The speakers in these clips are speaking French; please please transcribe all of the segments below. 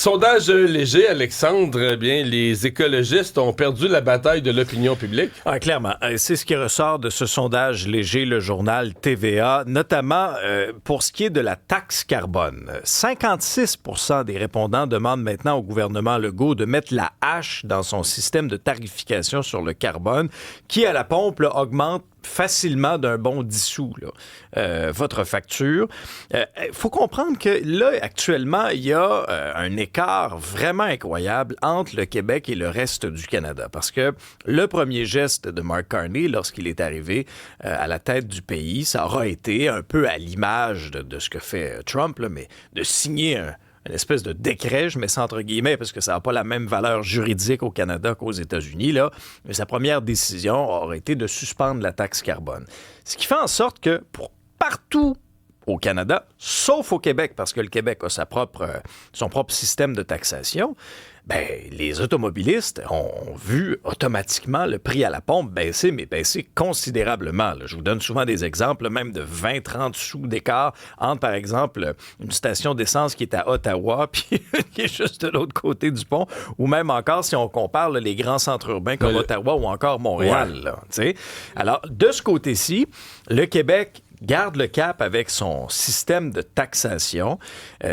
Sondage léger, Alexandre. Eh bien, les écologistes ont perdu la bataille de l'opinion publique. Ah, clairement. C'est ce qui ressort de ce sondage léger, le journal TVA, notamment pour ce qui est de la taxe carbone. 56% des répondants demandent maintenant au gouvernement Legault de mettre la hache dans son système de tarification sur le carbone, qui, à la pompe, là, augmente facilement d'un bon 10 sous, votre facture. Faut comprendre que là, actuellement, il y a un écart vraiment incroyable entre le Québec et le reste du Canada. Parce que le premier geste de Mark Carney, lorsqu'il est arrivé à la tête du pays, ça aura été un peu à l'image de ce que fait Trump, là, mais de signer une espèce de décret, je mets ça entre guillemets, parce que ça n'a pas la même valeur juridique au Canada qu'aux États-Unis, là. Mais sa première décision aurait été de suspendre la taxe carbone. Ce qui fait en sorte que pour partout au Canada, sauf au Québec, parce que le Québec a son propre système de taxation, ben, les automobilistes ont vu automatiquement le prix à la pompe baisser, mais baisser considérablement. Là. Je vous donne souvent des exemples, même de 20-30 sous d'écart entre, par exemple, une station d'essence qui est à Ottawa puis qui est juste de l'autre côté du pont, ou même encore, si on compare là, les grands centres urbains comme Ottawa ou encore Montréal. Là, t'sais. Alors, de ce côté-ci, le Québec garde le cap avec son système de taxation.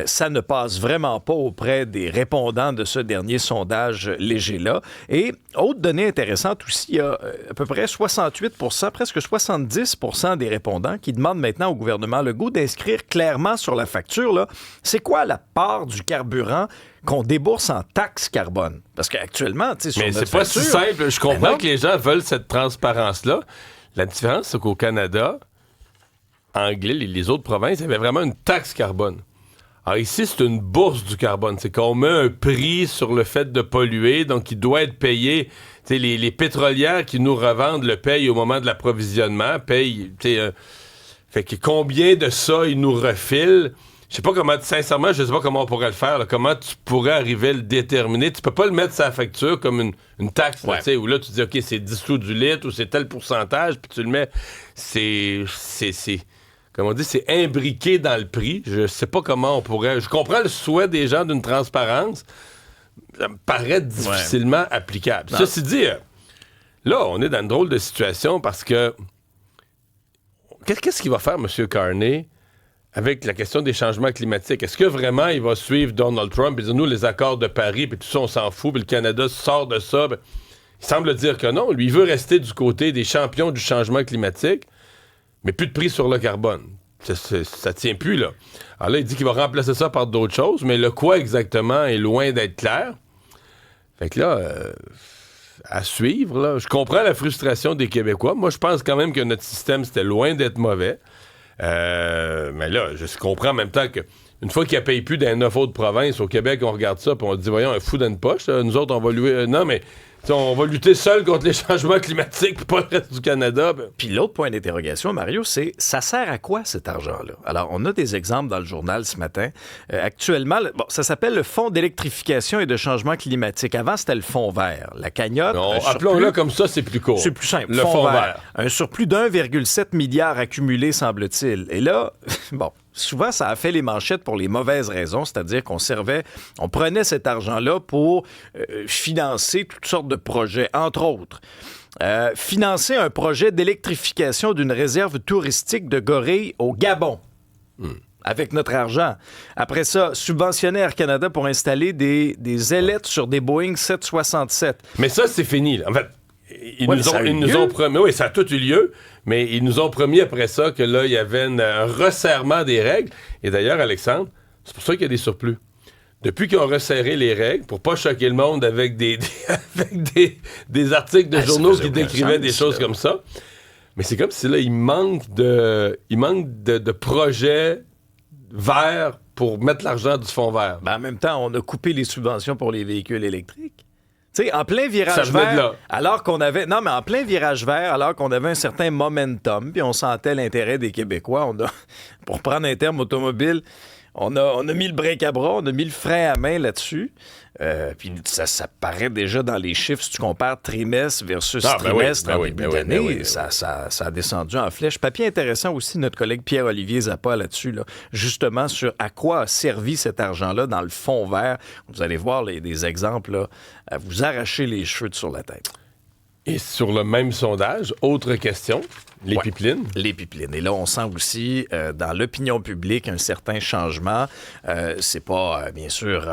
Ça ne passe vraiment pas auprès des répondants de ce dernier sondage léger-là. Et autre donnée intéressante aussi, il y a à peu près 68%, presque 70% des répondants qui demandent maintenant au gouvernement Legault d'inscrire clairement sur la facture, là, c'est quoi la part du carburant qu'on débourse en taxe carbone? Parce qu'actuellement, tu sais, sur mais notre c'est pas facture, si simple. Je comprends que les gens veulent cette transparence-là. La différence, c'est qu'au Canada, anglais, les autres provinces avaient vraiment une taxe carbone. Alors ici, c'est une bourse du carbone. C'est qu'on met un prix sur le fait de polluer, donc il doit être payé. T'sais, les pétrolières qui nous revendent le payent au moment de l'approvisionnement, fait que combien de ça ils nous refilent. Je sais pas comment, sincèrement, je sais pas comment on pourrait le faire. Là. Comment tu pourrais arriver à le déterminer? Tu peux pas le mettre sur la facture comme une taxe, là, où là, tu dis, OK, c'est 10 sous du litre ou c'est tel pourcentage, puis tu le mets. Comme on dit, c'est imbriqué dans le prix. Je sais pas comment on pourrait... Je comprends le souhait des gens d'une transparence. Ça me paraît difficilement applicable. Non. Ceci dit, là, on est dans une drôle de situation parce que... Qu'est-ce qu'il va faire, M. Carney, avec la question des changements climatiques? Est-ce que vraiment il va suivre Donald Trump et dire, nous, les accords de Paris, puis tout ça, on s'en fout, puis le Canada sort de ça? Ben, il semble dire que non. Lui, il veut rester du côté des champions du changement climatique, mais plus de prix sur le carbone. Ça tient plus, là. Alors là, il dit qu'il va remplacer ça par d'autres choses, mais le quoi exactement est loin d'être clair. Fait que là, à suivre, là, je comprends la frustration des Québécois. Moi, je pense quand même que notre système, c'était loin d'être mauvais. Mais là, je comprends en même temps que une fois qu'il ne paye plus dans 9 autres provinces, au Québec, on regarde ça et on dit, voyons, un fou dans une poche. Là. Nous autres, on va lui... non, mais... on va lutter seul contre les changements climatiques puis pas le reste du Canada. Ben. Puis l'autre point d'interrogation, Mario, c'est ça sert à quoi cet argent-là? Alors, on a des exemples dans le journal ce matin. Actuellement, ça s'appelle le Fonds d'électrification et de changement climatique. Avant, c'était le Fonds vert. La cagnotte... Appelons-le comme ça, c'est plus court. C'est plus simple. Le Fonds vert. Un surplus d'1,7 milliard accumulé, semble-t-il. Et là, souvent, ça a fait les manchettes pour les mauvaises raisons, c'est-à-dire on prenait cet argent-là pour financer toutes sortes de projets, entre autres. Financer un projet d'électrification d'une réserve touristique de gorilles au Gabon. Avec notre argent. Après ça, subventionner Air Canada pour installer des ailettes sur des Boeing 767. Mais ça, c'est fini. Là. En fait, ils nous ont promis... Oui, ça a tout eu lieu, mais ils nous ont promis après ça que là, il y avait un resserrement des règles. Et d'ailleurs, Alexandre, c'est pour ça qu'il y a des surplus. Depuis qu'ils ont resserré les règles, pour pas choquer le monde avec des articles de journaux qui décrivaient des choses comme ça, mais c'est comme si là, il manque de projets verts pour mettre l'argent du fonds vert. Ben, en même temps, on a coupé les subventions pour les véhicules électriques. Tu sais, en plein virage vert, alors qu'on avait... Non, mais en plein virage vert, alors qu'on avait un certain momentum, puis on sentait l'intérêt des Québécois, pour prendre un terme automobile, On a mis le break à bras, on a mis le frein à main là-dessus. Puis ça paraît déjà dans les chiffres, si tu compares trimestre versus trimestre en début d'année, ça a descendu en flèche. Papier intéressant aussi, notre collègue Pierre-Olivier Zappa là-dessus, là, justement sur à quoi a servi cet argent-là dans le fond vert. Vous allez voir des exemples là, à vous arracher les cheveux de sur la tête. Et sur le même sondage, autre question, les pipelines. Les pipelines. Et là, on sent aussi dans l'opinion publique un certain changement. C'est pas, bien sûr...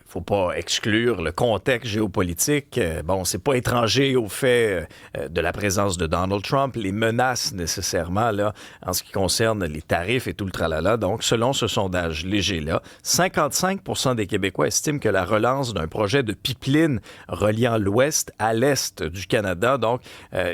faut pas exclure le contexte géopolitique. Bon, c'est pas étranger au fait de la présence de Donald Trump, les menaces nécessairement là en ce qui concerne les tarifs et tout le tralala. Donc, selon ce sondage léger-là, 55% des Québécois estiment que la relance d'un projet de pipeline reliant l'Ouest à l'Est du Canada, donc,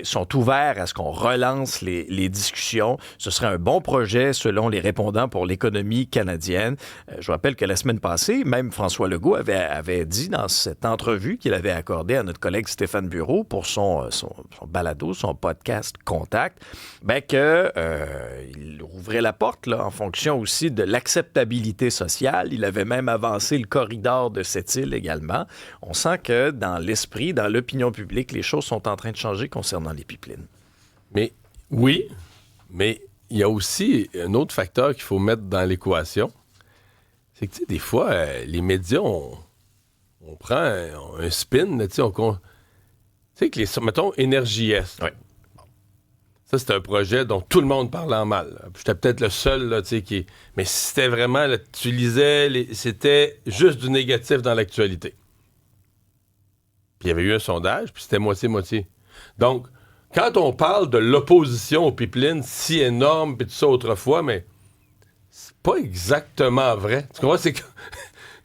sont ouverts à ce qu'on relance les discussions. Ce serait un bon projet selon les répondants pour l'économie canadienne. Je vous rappelle que la semaine passée, même François Legault avait dit dans cette entrevue qu'il avait accordée à notre collègue Stéphane Bureau pour son balado, son podcast Contact, qu'il ouvrait la porte là, en fonction aussi de l'acceptabilité sociale. Il avait même avancé le corridor de cette île également. On sent que dans l'esprit, dans l'opinion publique, les choses sont en train de changer concernant les pipelines. Mais oui, mais il y a aussi un autre facteur qu'il faut mettre dans l'équation. C'est que, tu sais, des fois, les médias, on prend un spin, tu sais, que mettons, Énergie Est. Oui. Ça, c'était un projet dont tout le monde parlait en mal. J'étais peut-être le seul, là, tu sais, qui... Mais c'était vraiment, là, tu lisais, c'était juste du négatif dans l'actualité. Puis il y avait eu un sondage, puis c'était moitié-moitié. Donc, quand on parle de l'opposition au pipeline si énorme, puis tout ça autrefois, mais... c'est pas exactement vrai. Tu comprends? C'est que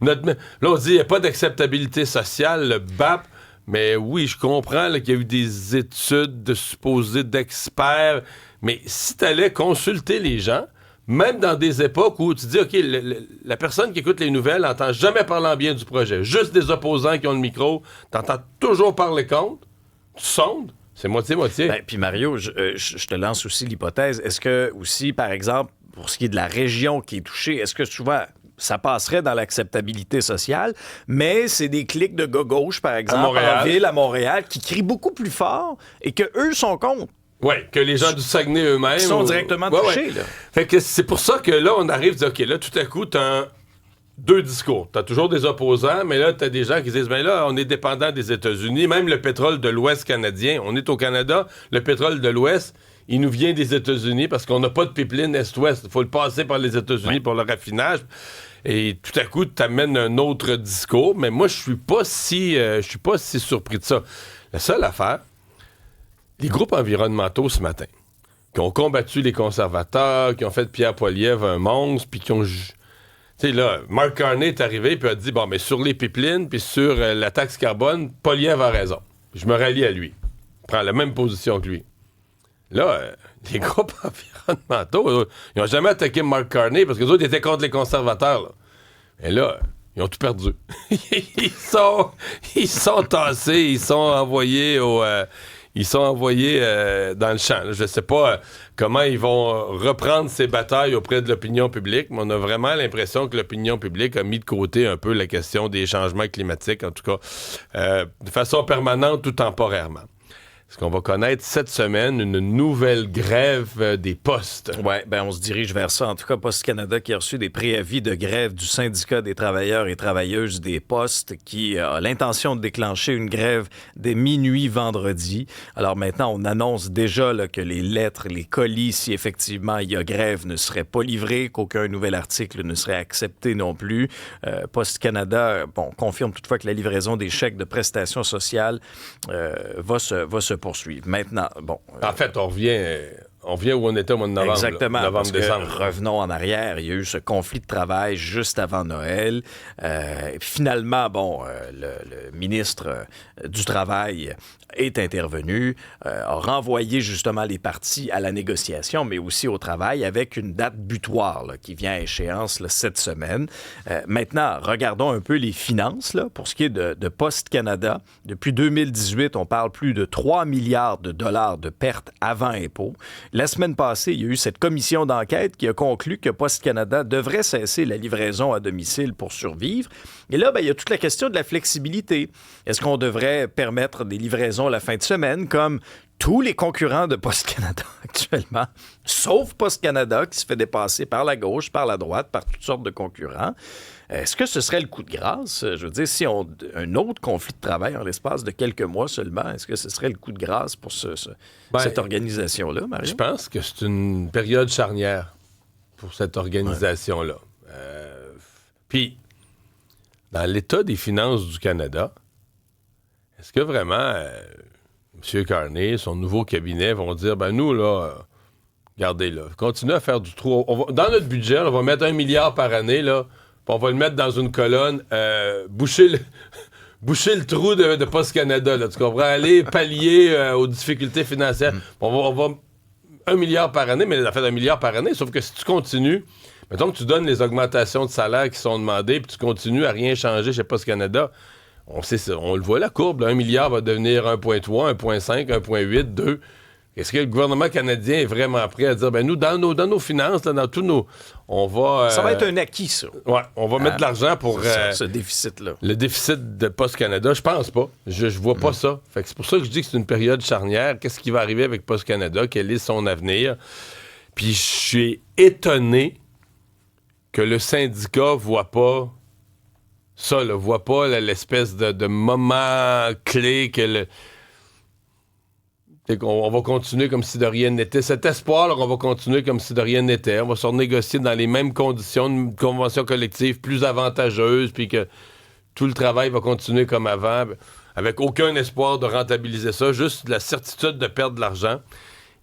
là, on dit qu'il n'y a pas d'acceptabilité sociale, le BAP, mais oui, je comprends là, qu'il y a eu des études de supposés d'experts, mais si tu allais consulter les gens, même dans des époques où tu dis, OK, la personne qui écoute les nouvelles n'entend jamais parler en bien du projet, juste des opposants qui ont le micro, t'entends toujours parler contre, tu sondes, c'est moitié-moitié. Ben, puis Mario, je te lance aussi l'hypothèse, est-ce que aussi, par exemple, pour ce qui est de la région qui est touchée, est-ce que souvent, ça passerait dans l'acceptabilité sociale, mais c'est des clics de gauche, par exemple, en ville, à Montréal, qui crient beaucoup plus fort et qu'eux sont contre. Oui, que les gens du Saguenay eux-mêmes... Ils sont directement touchés, là. Fait que c'est pour ça que là, on arrive à dire, OK, là, tout à coup, t'as deux discours. T'as toujours des opposants, mais là, t'as des gens qui disent, ben là, on est dépendant des États-Unis. Même le pétrole de l'Ouest canadien, on est au Canada, le pétrole de l'Ouest... il nous vient des États-Unis parce qu'on n'a pas de pipeline Est-Ouest. Il faut le passer par les États-Unis pour le raffinage. Et tout à coup, tu amènes un autre discours. Mais moi, je suis pas si surpris de ça. La seule affaire, les groupes environnementaux ce matin, qui ont combattu les conservateurs, qui ont fait de Pierre Poilievre un monstre, puis qui ont... Tu sais, là, Mark Carney est arrivé puis a dit, bon, mais sur les pipelines puis sur la taxe carbone, Poilievre a raison. Je me rallie à lui. Je prends la même position que lui. Là, les groupes environnementaux, ils n'ont jamais attaqué Mark Carney parce que les autres étaient contre les conservateurs. Là. Et là, ils ont tout perdu. ils sont tassés, ils sont envoyés dans le champ. Là. Je ne sais pas comment ils vont reprendre ces batailles auprès de l'opinion publique, mais on a vraiment l'impression que l'opinion publique a mis de côté un peu la question des changements climatiques, en tout cas, de façon permanente ou temporairement. Est-ce qu'on va connaître cette semaine une nouvelle grève des postes? Oui, ben on se dirige vers ça. En tout cas, Poste Canada qui a reçu des préavis de grève du syndicat des travailleurs et travailleuses des postes qui a l'intention de déclencher une grève dès minuit vendredi. Alors maintenant, on annonce déjà là, que les lettres, les colis, si effectivement il y a grève, ne seraient pas livrés, qu'aucun nouvel article ne serait accepté non plus. Poste Canada confirme toutefois que la livraison des chèques de prestations sociales va se poursuivre. Maintenant, en fait, on revient où on était au mois de novembre. Exactement. Novembre, parce décembre. Que, revenons en arrière. Il y a eu ce conflit de travail juste avant Noël. Et finalement, le ministre du Travail est intervenu, a renvoyé justement les partis à la négociation, mais aussi au travail avec une date butoir là, qui vient à échéance là, cette semaine. Maintenant, regardons un peu les finances là, pour ce qui est de Poste Canada. Depuis 2018, on parle plus de 3 milliards de dollars de pertes avant impôts. La semaine passée, il y a eu cette commission d'enquête qui a conclu que Post Canada devrait cesser la livraison à domicile pour survivre. Et là, il y a toute la question de la flexibilité. Est-ce qu'on devrait permettre des livraisons la fin de semaine comme tous les concurrents de Post Canada actuellement, sauf Post Canada qui se fait dépasser par la gauche, par la droite, par toutes sortes de concurrents? Est-ce que ce serait le coup de grâce? Je veux dire, si un autre conflit de travail en l'espace de quelques mois seulement, est-ce que ce serait le coup de grâce pour cette organisation-là, Mario? Je pense que c'est une période charnière pour cette organisation-là. Puis, dans l'état des finances du Canada, est-ce que vraiment M. Carney, son nouveau cabinet vont dire, nous, là, regardez, là, continuez à faire du trou. Dans notre budget, on va mettre 1 milliard par année, là, puis on va le mettre dans une colonne, boucher le trou de Post Canada, là, tu comprends? Aller pallier aux difficultés financières. On va 1 milliard par année, mais ça fait 1 milliard par année, sauf que si tu continues, mettons que tu donnes les augmentations de salaire qui sont demandées, puis tu continues à rien changer chez Post Canada, on sait ça, on le voit, la courbe, là, 1 milliard va devenir 1,3, 1,5, 1,8, 2. Est-ce que le gouvernement canadien est vraiment prêt à dire, nous, dans nos finances, là, dans tous nos... on va... ça va être un acquis, ça. Ouais, on va mettre de l'argent pour... ce déficit-là. Le déficit de Post Canada, je pense pas. Je vois pas ça. Fait que c'est pour ça que je dis que c'est une période charnière. Qu'est-ce qui va arriver avec Post Canada? Quel est son avenir? Puis je suis étonné que le syndicat voit pas... ça, là, voit pas l'espèce de moment clé que on va continuer comme si de rien n'était. Cet espoir, là, on va continuer comme si de rien n'était. On va se renégocier dans les mêmes conditions, une convention collective plus avantageuse, puis que tout le travail va continuer comme avant, avec aucun espoir de rentabiliser ça, juste la certitude de perdre de l'argent.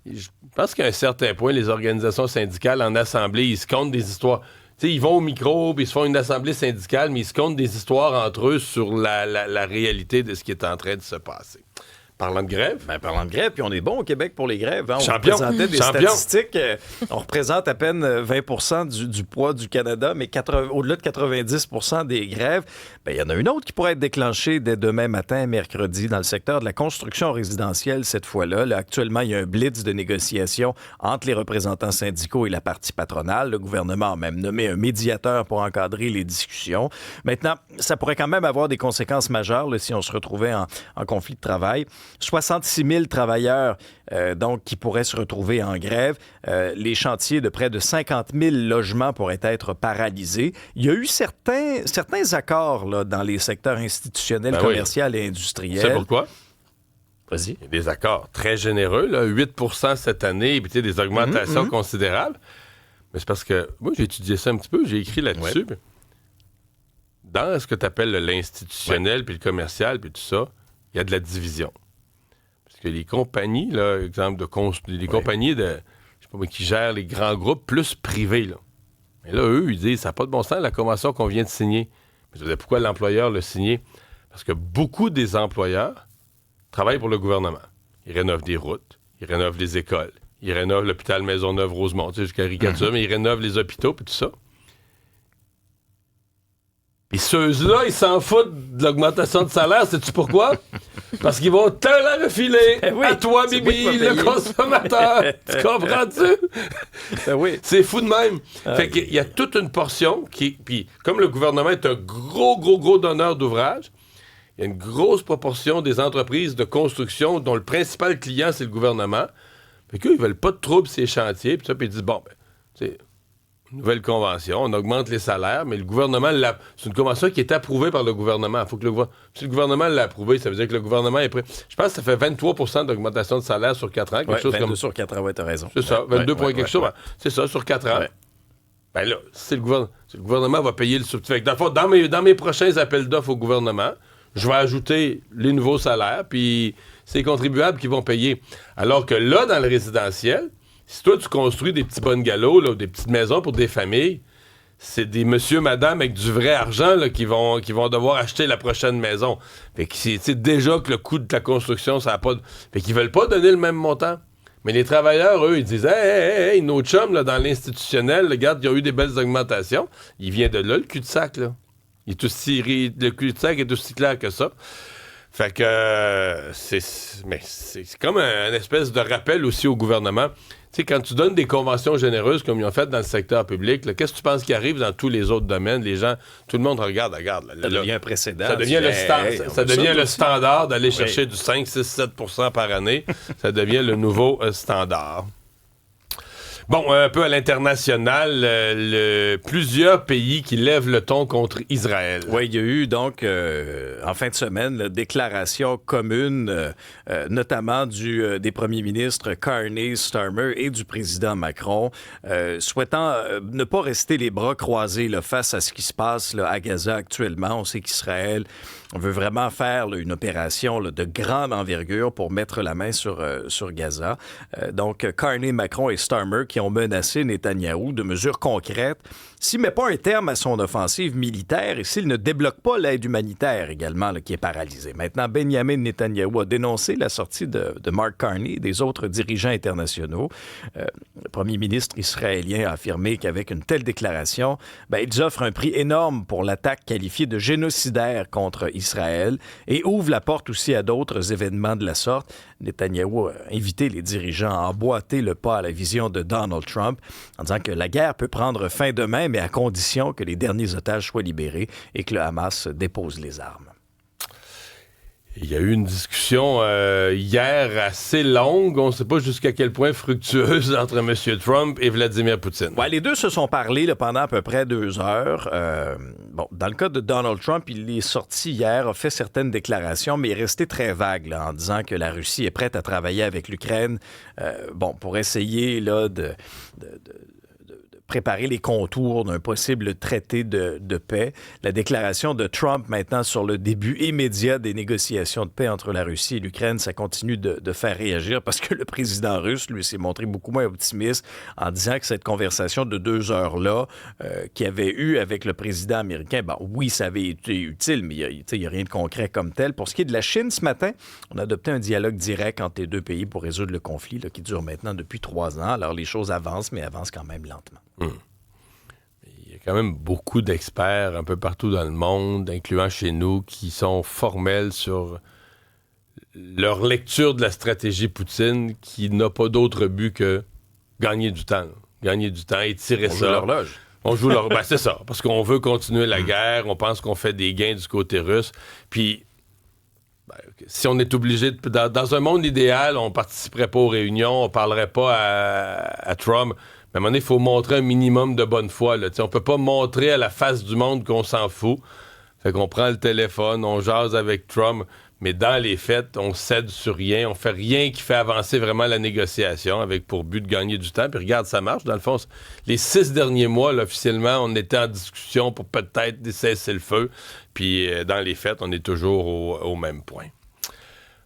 Et je pense qu'à un certain point, les organisations syndicales en assemblée, ils se comptent des histoires... T'sais, ils vont au micro, puis ils se font une assemblée syndicale, mais ils se comptent des histoires entre eux sur la réalité de ce qui est en train de se passer. Parlant de grève. Parlant de grève, puis on est bon au Québec pour les grèves. Hein? On Champion. représentait des statistiques. On représente à peine 20 du poids du Canada, mais au-delà de 90 des grèves. Il y en a une autre qui pourrait être déclenchée dès demain matin, mercredi, dans le secteur de la construction résidentielle cette fois-là. Là, actuellement, il y a un blitz de négociation entre les représentants syndicaux et la partie patronale. Le gouvernement a même nommé un médiateur pour encadrer les discussions. Maintenant, ça pourrait quand même avoir des conséquences majeures là, si on se retrouvait en conflit de travail. 66 000 travailleurs donc, qui pourraient se retrouver en grève. Les chantiers de près de 50 000 logements pourraient être paralysés. Il y a eu certains accords là, dans les secteurs institutionnels, commerciaux et industriels. C'est pourquoi? Vas-y. Il y a des accords très généreux, là, 8 cette année, puis des augmentations considérables. Mais c'est parce que moi, j'ai étudié ça un petit peu, j'ai écrit là-dessus. Ouais. Dans ce que tu appelles l'institutionnel, puis le commercial, puis tout ça, il y a de la division. Que les compagnies, là, exemple les compagnies qui gèrent les grands groupes plus privés, là. Mais là, eux, ils disent, ça n'a pas de bon sens, la convention qu'on vient de signer. Mais vous savez pourquoi l'employeur l'a signé? Parce que beaucoup des employeurs travaillent pour le gouvernement. Ils rénovent des routes, ils rénovent des écoles, ils rénovent l'hôpital Maisonneuve-Rosemont, tu sais, je caricature, mais ils rénovent les hôpitaux et tout ça. Puis ceux-là, ils s'en foutent de l'augmentation de salaire. Sais-tu pourquoi? Parce qu'ils vont te la refiler à toi, Bibi, le consommateur. Tu comprends-tu? Oui. C'est fou de même. Fait qu'il y a toute une portion qui... Puis comme le gouvernement est un gros donneur d'ouvrage, il y a une grosse proportion des entreprises de construction dont le principal client, c'est le gouvernement. Fait qu'eux, ils veulent pas de troubles ces chantiers. Puis ils disent, tu sais... Nouvelle convention, on augmente les salaires, mais le gouvernement c'est une convention qui est approuvée par le gouvernement. Faut que si le gouvernement l'a approuvée, ça veut dire que le gouvernement est prêt. Je pense que ça fait 23 d'augmentation de salaire sur 4 ans. Quelque chose 22 sur 4 ans, t'as raison. C'est ça, 22 quelque chose. C'est ça, sur 4 ans. Ouais. Là, si le gouvernement va payer le substitut. Dans mes prochains appels d'offres au gouvernement, je vais ajouter les nouveaux salaires, puis c'est les contribuables qui vont payer. Alors que là, dans le résidentiel, si toi, tu construis des petits bungalows, là, des petites maisons pour des familles, c'est des monsieur, madame avec du vrai argent là, qui vont devoir acheter la prochaine maison. Fait que c'est déjà que le coût de la construction, ça n'a pas... Fait qu'ils veulent pas donner le même montant. Mais les travailleurs, eux, ils disent « Hey, nos chums, là, dans l'institutionnel, regarde, ils ont eu des belles augmentations. » Il vient de là, le cul-de-sac, là. Le cul-de-sac est aussi clair que ça. Fait que c'est comme un espèce de rappel aussi au gouvernement. sais, quand tu donnes des conventions généreuses comme ils ont fait dans le secteur public, là, qu'est-ce que tu penses qui arrive dans tous les autres domaines? Les gens, tout le monde regarde. Là, ça devient un précédent. Ça devient le standard d'aller chercher du 5, 6, 7% par année. Ça devient le nouveau standard. Bon, un peu à l'international, plusieurs pays qui lèvent le ton contre Israël. Oui, il y a eu donc, en fin de semaine, la déclaration commune, notamment des premiers ministres Carney, Starmer et du président Macron, souhaitant ne pas rester les bras croisés là, face à ce qui se passe là, à Gaza actuellement. On sait qu'Israël veut vraiment faire là, une opération là, de grande envergure pour mettre la main sur Gaza. Donc, Carney, Macron et Starmer qui ont menacé Netanyahou de mesures concrètes s'il ne met pas un terme à son offensive militaire et s'il ne débloque pas l'aide humanitaire également là, qui est paralysée. Maintenant, Benjamin Netanyahou a dénoncé la sortie de Mark Carney et des autres dirigeants internationaux. Le premier ministre israélien a affirmé qu'avec une telle déclaration, ils offrent un prix énorme pour l'attaque qualifiée de génocidaire contre Israël et ouvre la porte aussi à d'autres événements de la sorte. Netanyahou a invité les dirigeants à emboîter le pas à la vision de Donald Trump en disant que la guerre peut prendre fin demain, mais à condition que les derniers otages soient libérés et que le Hamas dépose les armes. Il y a eu une discussion hier assez longue, on ne sait pas jusqu'à quel point fructueuse, entre M. Trump et Vladimir Poutine. Ouais, les deux se sont parlé là, pendant à peu près 2 heures. Dans le cas de Donald Trump, il est sorti hier, a fait certaines déclarations, mais il est resté très vague là, en disant que la Russie est prête à travailler avec l'Ukraine pour essayer là, de préparer les contours d'un possible traité de paix. La déclaration de Trump maintenant sur le début immédiat des négociations de paix entre la Russie et l'Ukraine, ça continue de faire réagir parce que le président russe, lui, s'est montré beaucoup moins optimiste en disant que cette conversation de 2 heures-là qu'il avait eue avec le président américain, oui, ça avait été utile, mais il n'y a rien de concret comme tel. Pour ce qui est de la Chine, ce matin, on a adopté un dialogue direct entre les deux pays pour résoudre le conflit là, qui dure maintenant depuis 3 ans. Alors, les choses avancent, mais avancent quand même lentement. Il y a quand même beaucoup d'experts un peu partout dans le monde, incluant chez nous, qui sont formels sur leur lecture de la stratégie Poutine, qui n'a pas d'autre but que gagner du temps. Gagner du temps, étirer ça. On joue l'horloge. On joue l'horloge. C'est ça, parce qu'on veut continuer la guerre, on pense qu'on fait des gains du côté russe. Puis, si on est obligé dans un monde idéal, on participerait pas aux réunions, on parlerait pas à Trump. Mais à un moment donné, il faut montrer un minimum de bonne foi. Là. On peut pas montrer à la face du monde qu'on s'en fout. Fait qu'on prend le téléphone, on jase avec Trump, mais dans les faits, on cède sur rien. On fait rien qui fait avancer vraiment la négociation avec pour but de gagner du temps. Puis regarde, ça marche. Dans le fond, les 6 derniers mois, là, officiellement, on était en discussion pour peut-être cesser le feu. Puis dans les faits, on est toujours au même point.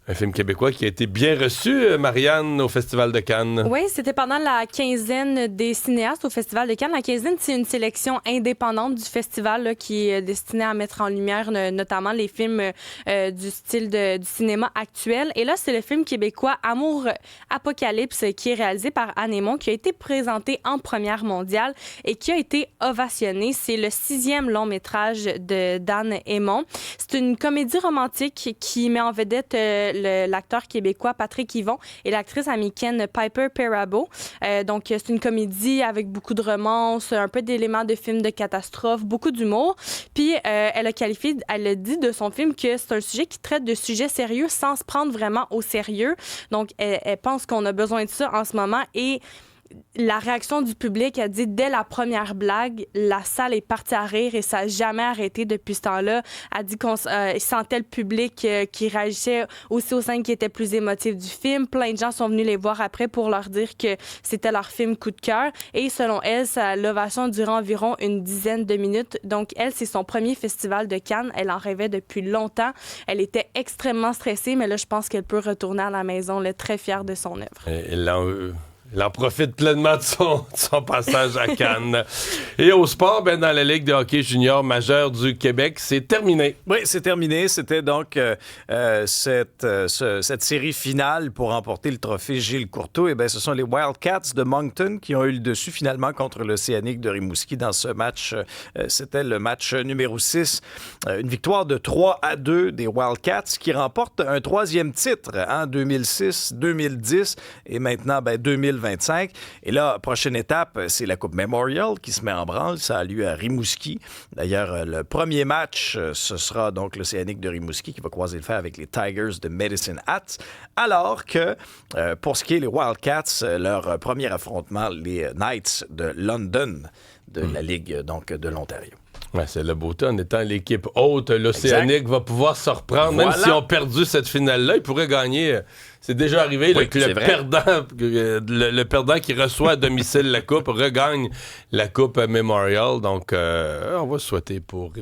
Un film québécois qui a été bien reçu, Marianne, au Festival de Cannes. Oui, c'était pendant la quinzaine des cinéastes au Festival de Cannes. La quinzaine, c'est une sélection indépendante du festival là, qui est destinée à mettre en lumière notamment les films du style du cinéma actuel. Et là, c'est le film québécois Amour Apocalypse qui est réalisé par Anne Aymon, qui a été présenté en première mondiale et qui a été ovationné. C'est le 6e long-métrage d'Anne Aymon. C'est une comédie romantique qui met en vedette l'acteur québécois Patrick Yvon et l'actrice américaine Piper Perabo. Donc, c'est une comédie avec beaucoup de romance, un peu d'éléments de films de catastrophe, beaucoup d'humour. Puis, elle a dit de son film que c'est un sujet qui traite de sujets sérieux sans se prendre vraiment au sérieux. Donc, elle pense qu'on a besoin de ça en ce moment et la réaction du public a dit dès la première blague, la salle est partie à rire et ça n'a jamais arrêté depuis ce temps-là. Elle dit qu'on sentait le public qui réagissait aussi aux scènes qui étaient plus émotives du film. Plein de gens sont venus les voir après pour leur dire que c'était leur film coup de cœur. Et selon elle, sa l'ovation durant environ une dizaine de minutes. Donc, elle, c'est son premier festival de Cannes. Elle en rêvait depuis longtemps. Elle était extrêmement stressée, mais là, je pense qu'elle peut retourner à la maison, là, très fière de son œuvre. Il en profite pleinement de son passage à Cannes. Et au sport, dans la Ligue de hockey junior majeure du Québec, c'est terminé. Oui, c'est terminé. C'était donc cette série finale pour remporter le trophée Gilles Courteau. Et ce sont les Wildcats de Moncton qui ont eu le dessus finalement contre l'Océanique de Rimouski dans ce match. C'était le match numéro 6. Une victoire de 3-2 des Wildcats qui remportent un 3e titre en 2006, 2010 et maintenant 2023. 2025. Et là, prochaine étape, c'est la Coupe Memorial qui se met en branle. Ça a lieu à Rimouski. D'ailleurs, le premier match, ce sera donc l'Océanique de Rimouski qui va croiser le fer avec les Tigers de Medicine Hat. Alors que, pour ce qui est les Wildcats, leur premier affrontement, les Knights de London de la Ligue donc, de l'Ontario. Ouais, c'est la beauté. En étant l'équipe haute, l'Océanique va pouvoir se reprendre. Voilà. Même s'ils ont perdu cette finale-là, ils pourraient gagner. C'est déjà arrivé que le perdant qui reçoit à domicile la Coupe regagne la Coupe Memorial. Donc, on va souhaiter pour